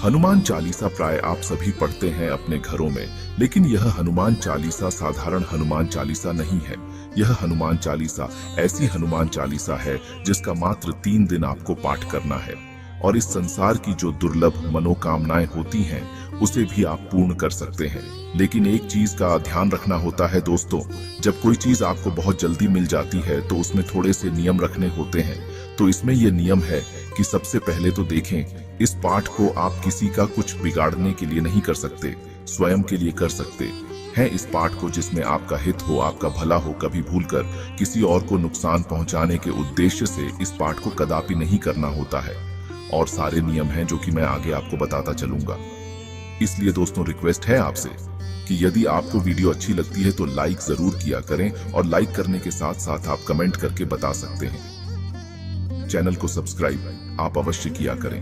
हनुमान चालीसा प्राय आप सभी पढ़ते हैं अपने घरों में, लेकिन यह हनुमान चालीसा साधारण हनुमान चालीसा नहीं है। यह हनुमान चालीसा ऐसी हनुमान चालीसा है जिसका मात्र 3 दिन आपको पाठ करना है और इस संसार की जो दुर्लभ मनोकामनाएं होती हैं उसे भी आप पूर्ण कर सकते हैं। लेकिन एक चीज का ध्यान रखना होता है दोस्तों, जब कोई चीज आपको बहुत जल्दी मिल जाती है तो उसमें थोड़े से नियम रखने होते हैं। तो इसमें यह नियम है कि सबसे पहले तो देखें, इस पाठ को आप किसी का कुछ बिगाड़ने के लिए नहीं कर सकते, स्वयं के लिए कर सकते हैं इस पाठ को जिसमें आपका हित हो, आपका भला हो। कभी भूलकर किसी और को नुकसान पहुंचाने के उद्देश्य से इस पाठ को कदापि नहीं करना होता है। और सारे नियम हैं जो कि मैं आगे आपको बताता चलूंगा। इसलिए दोस्तों रिक्वेस्ट है आपसे कि यदि आपको वीडियो अच्छी लगती है तो लाइक जरूर किया करें और लाइक करने के साथ साथ आप कमेंट करके बता सकते हैं। चैनल को सब्सक्राइब आप अवश्य किया करें।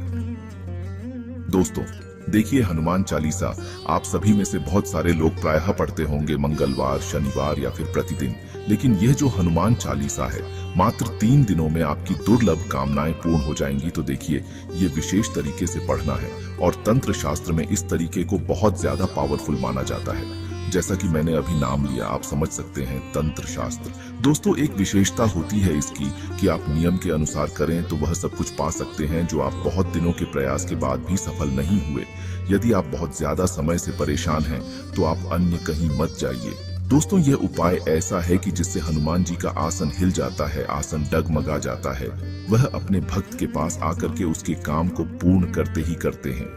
दोस्तों देखिए, हनुमान चालीसा आप सभी में से बहुत सारे लोग प्रायः पढ़ते होंगे मंगलवार, शनिवार या फिर प्रतिदिन। लेकिन यह जो हनुमान चालीसा है मात्र 3 दिनों में आपकी दुर्लभ कामनाएं पूर्ण हो जाएंगी। तो देखिए, ये विशेष तरीके से पढ़ना है और तंत्र शास्त्र में इस तरीके को बहुत ज्यादा पावरफुल माना जाता है। जैसा कि मैंने अभी नाम लिया, आप समझ सकते हैं तंत्र शास्त्र। दोस्तों एक विशेषता होती है इसकी कि आप नियम के अनुसार करें तो वह सब कुछ पा सकते हैं जो आप बहुत दिनों के प्रयास के बाद भी सफल नहीं हुए। यदि आप बहुत ज्यादा समय से परेशान हैं तो आप अन्य कहीं मत जाइए। दोस्तों यह उपाय ऐसा है कि जिससे हनुमान जी का आसन हिल जाता है, आसन डगमगा जाता है। वह अपने भक्त के पास आकर के उसके काम को पूर्ण करते ही करते हैं।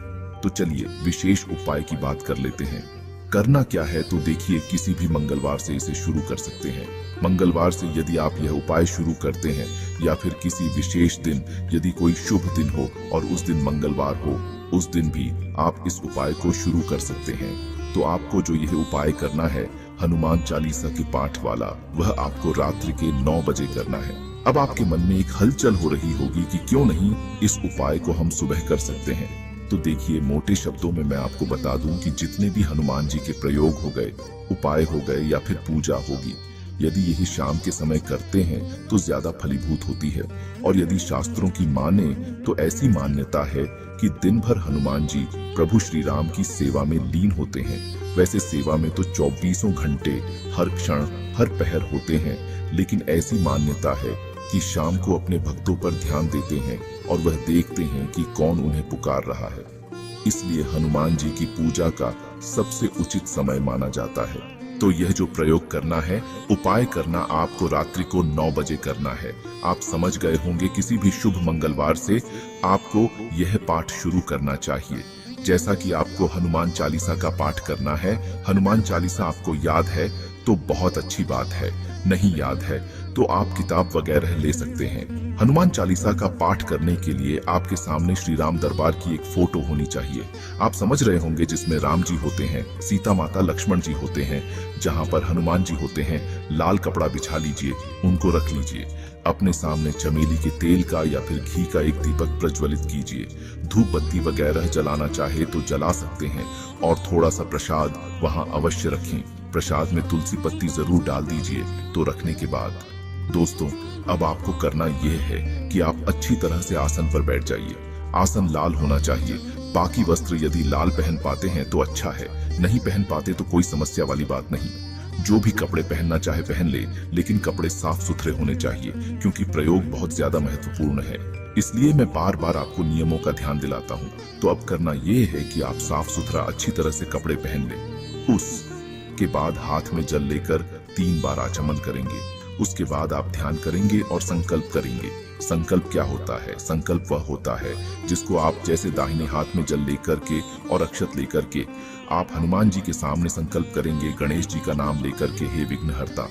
तो चलिए विशेष उपाय की बात कर लेते हैं। करना क्या है तो देखिए, किसी भी मंगलवार से इसे शुरू कर सकते हैं। मंगलवार से यदि आप यह उपाय शुरू करते हैं या फिर किसी विशेष दिन, यदि कोई शुभ दिन हो और उस दिन मंगलवार हो, उस दिन भी आप इस उपाय को शुरू कर सकते हैं। तो आपको जो यह उपाय करना है हनुमान चालीसा के पाठ वाला, वह आपको रात्रि के 9 बजे करना है। अब आपके मन में एक हलचल हो रही होगी कि क्यों नहीं इस उपाय को हम सुबह कर सकते हैं। तो देखिए, मोटे शब्दों में मैं आपको बता दूं कि जितने भी हनुमान जी के प्रयोग हो गए, उपाय हो गए या फिर पूजा होगी, यदि यही शाम के समय करते हैं तो ज्यादा फलीभूत होती है। और यदि शास्त्रों की माने तो ऐसी मान्यता है कि दिन भर हनुमान जी प्रभु श्री राम की सेवा में लीन होते हैं। वैसे सेवा में तो 24 घंटे हर क्षण हर पहर होते हैं, लेकिन ऐसी मान्यता है कि शाम को अपने भक्तों पर ध्यान देते हैं और वह देखते हैं कि कौन उन्हें पुकार रहा है। इसलिए हनुमान जी की पूजा का सबसे उचित समय माना जाता है। तो यह जो प्रयोग करना है, उपाय करना आपको रात्रि को 9 बजे करना है। आप समझ गए होंगे, किसी भी शुभ मंगलवार से आपको यह पाठ शुरू करना चाहिए। जैसा कि आपको हनुमान चालीसा का पाठ करना है, हनुमान चालीसा आपको याद है तो बहुत अच्छी बात है, नहीं याद है तो आप किताब वगैरह ले सकते हैं। हनुमान चालीसा का पाठ करने के लिए आपके सामने श्री राम दरबार की एक फोटो होनी चाहिए। आप समझ रहे होंगे, जिसमें राम जी होते हैं, सीता माता लक्ष्मण जी होते हैं, जहां पर हनुमान जी होते हैं। लाल कपड़ा बिछा लीजिए, उनको रख लीजिए। अपने सामने चमेली के तेल का या फिर घी का एक दीपक प्रज्वलित कीजिए। धूप बत्ती वगैरह जलाना चाहे तो जला सकते हैं और थोड़ा सा प्रसाद वहां अवश्य रखें। प्रसाद में तुलसी पत्ती जरूर डाल दीजिए। तो रखने के बाद दोस्तों अब आपको करना यह है कि आप अच्छी तरह से आसन पर बैठ जाइए। आसन लाल होना चाहिए। बाकी वस्त्र यदि लाल पहन पाते हैं तो अच्छा है, नहीं पहन पाते तो कोई समस्या वाली बात नहीं। जो भी कपड़े पहनना चाहे पहन ले, लेकिन कपड़े साफ सुथरे होने चाहिए, क्योंकि प्रयोग बहुत ज्यादा महत्वपूर्ण है। इसलिए मैं बार बार आपको नियमों का ध्यान दिलाता हूँ। तो अब करना यह है कि आप साफ सुथरा अच्छी तरह से कपड़े पहन लें। उसके बाद हाथ में जल लेकर 3 बार आचमन करेंगे। उसके बाद आप ध्यान करेंगे और संकल्प करेंगे। संकल्प क्या होता है? संकल्प वह होता है जिसको आप जैसे दाहिने हाथ में जल लेकर के और अक्षत लेकर के आप हनुमान जी के सामने संकल्प करेंगे, गणेश जी का नाम लेकर के, हे विघ्नहर्ता,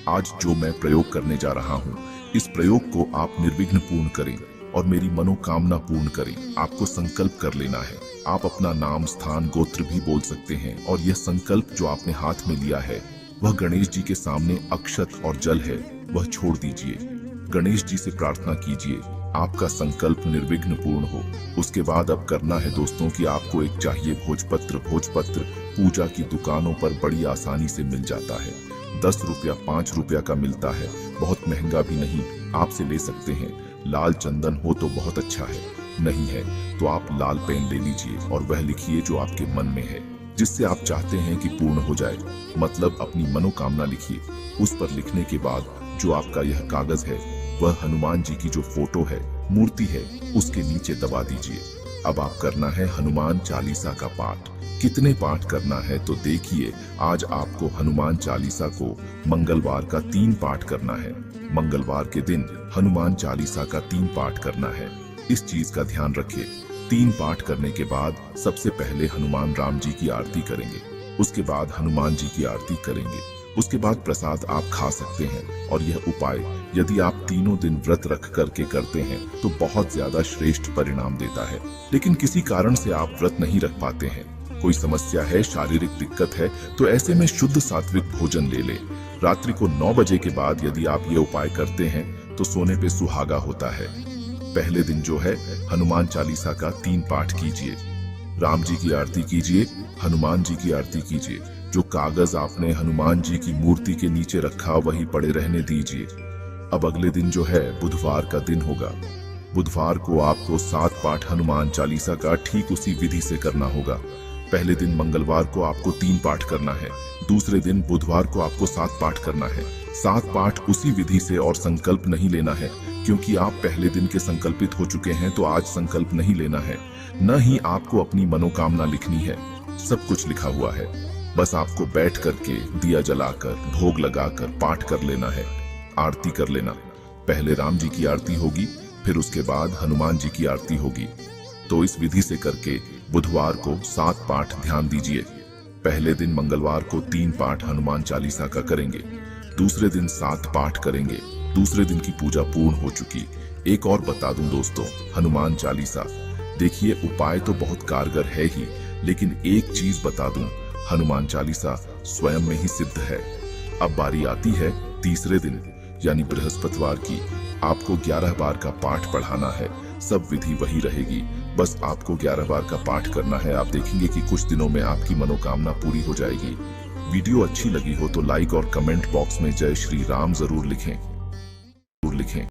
आज जो मैं प्रयोग करने जा रहा हूँ, इस प्रयोग को आप निर्विघ्न पूर्ण करें और मेरी मनोकामना पूर्ण करें। आपको संकल्प कर लेना है। आप अपना नाम, स्थान, गोत्र भी बोल सकते हैं और यह संकल्प जो आपने हाथ में लिया है वह गणेश जी के सामने अक्षत और जल है, वह छोड़ दीजिए। गणेश जी से प्रार्थना कीजिए आपका संकल्प निर्विघ्न पूर्ण हो। उसके बाद अब करना है दोस्तों कि आपको एक चाहिए भोजपत्र। भोजपत्र पूजा की दुकानों पर बड़ी आसानी से मिल जाता है। 10 रुपया 5 रुपया का मिलता है, बहुत महंगा भी नहीं, आपसे ले सकते हैं। लाल चंदन हो तो बहुत अच्छा है। नहीं है तो आप लाल पेन ले लीजिए और वह लिखिए जो आपके मन में है, जिससे आप चाहते हैं कि पूर्ण हो जाए। मतलब अपनी मनोकामना लिखिए। उस पर लिखने के बाद जो आपका यह कागज है वह हनुमान जी की जो फोटो है, मूर्ति है, उसके नीचे दबा दीजिए। अब आप करना है हनुमान चालीसा का पाठ। कितने पाठ करना है तो देखिए, आज आपको हनुमान चालीसा को मंगलवार का 3 पाठ करना है। मंगलवार के दिन हनुमान चालीसा का 3 पाठ करना है। इस चीज का ध्यान रखिए। 3 पाठ करने के बाद सबसे पहले हनुमान राम जी की आरती करेंगे, उसके बाद हनुमान जी की आरती करेंगे, उसके बाद प्रसाद आप खा सकते हैं। और यह उपाय यदि आप तीनों दिन व्रत रख करके करते हैं तो बहुत ज्यादा श्रेष्ठ परिणाम देता है। लेकिन किसी कारण से आप व्रत नहीं रख पाते हैं, कोई समस्या है, शारीरिक दिक्कत है, तो ऐसे में शुद्ध सात्विक भोजन ले ले। रात्रि को 9 बजे के बाद यदि आप ये उपाय करते हैं तो सोने पे सुहागा होता है। पहले दिन जो है हनुमान चालीसा का 3 पाठ कीजिए, राम जी की आरती कीजिए, हनुमान जी की आरती कीजिए। जो कागज आपने हनुमान जी की मूर्ति के नीचे रखा वही पड़े रहने दीजिए। अब अगले दिन जो है बुधवार का दिन होगा। बुधवार को आपको 7 पाठ हनुमान चालीसा का ठीक उसी विधि से करना होगा। पहले दिन मंगलवार को आपको 3 पाठ करना है, दूसरे दिन बुधवार को आपको 7 पाठ करना है। 7 पाठ उसी विधि से, और संकल्प नहीं लेना है, क्योंकि आप पहले दिन के संकल्पित हो चुके हैं तो आज संकल्प नहीं लेना है। न ही आपको अपनी मनोकामना लिखनी है, सब कुछ लिखा हुआ है। बस आपको बैठ करके दिया जलाकर भोग लगाकर पाठ कर लेना है, आरती कर लेना। पहले राम जी की आरती होगी, फिर उसके बाद हनुमान जी की आरती होगी। तो इस विधि से करके बुधवार को 7 पाठ ध्यान दीजिए। पहले दिन मंगलवार को 3 पाठ हनुमान चालीसा का करेंगे, दूसरे दिन 7 पाठ करेंगे, दूसरे दिन की पूजा पूर्ण हो चुकी। एक और बता दूं दोस्तों, हनुमान चालीसा देखिए उपाय तो बहुत कारगर है ही, लेकिन एक चीज बता दूं, हनुमान चालीसा स्वयं में ही सिद्ध है। अब बारी आती है तीसरे दिन यानी बृहस्पतिवार की। आपको 11 बार का पाठ पढ़ाना है, सब विधि वही रहेगी, बस आपको 11 बार का पाठ करना है। आप देखेंगे कि कुछ दिनों में आपकी मनोकामना पूरी हो जाएगी। वीडियो अच्छी लगी हो तो लाइक और कमेंट बॉक्स में जय श्री राम जरूर लिखें।